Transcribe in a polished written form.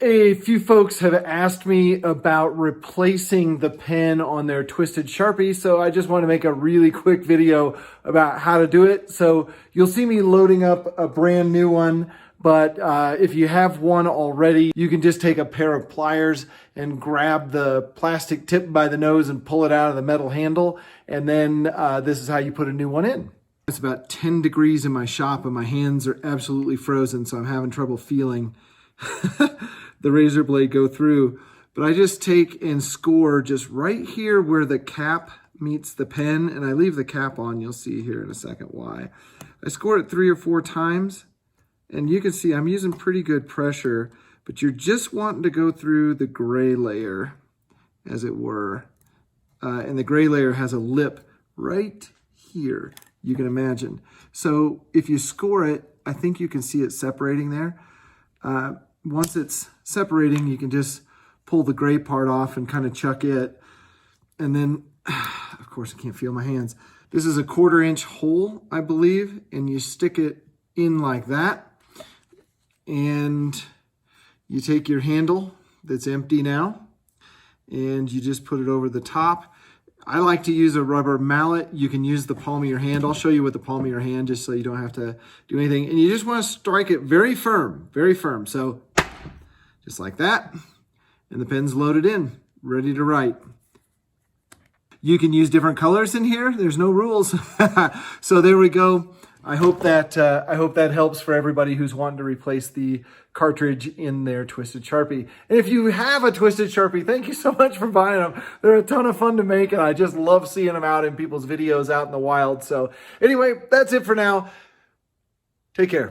A few folks have asked me about replacing the pen on their Twisted Sharpie, so I just want to make a really quick video about how to do it. So you'll see me loading up a brand new one, but if you have one already, you can just take a pair of pliers and grab the plastic tip by the nose and pull it out of the metal handle, and then this is how you put a new one in. It's about 10 degrees in my shop and my hands are absolutely frozen, so I'm having trouble feeling the razor blade go through. But I just take and score just right here where the cap meets the pen, and I leave the cap on. You'll see here in a second why. I score it 3 or 4 times, and you can see I'm using pretty good pressure, but you're just wanting to go through the gray layer, as it were. And the gray layer has a lip right here, you can imagine. So if you score it, I think you can see it separating there. Once it's separating, you can just pull the gray part off and kind of chuck it. And then, of course, I can't feel my hands. This is a 1/4 inch hole, I believe, and you stick it in like that. And you take your handle that's empty now, and you just put it over the top. I like to use a rubber mallet. You can use the palm of your hand. I'll show you with the palm of your hand just so you don't have to do anything. And you just want to strike it very firm, very firm. So just like that. And the pen's loaded in, ready to write. You can use different colors in here. There's no rules. So there we go. I hope that helps for everybody who's wanting to replace the cartridge in their Twisted Sharpie. And if you have a Twisted Sharpie, thank you so much for buying them. They're a ton of fun to make, and I just love seeing them out in people's videos out in the wild. So anyway, that's it for now. Take care.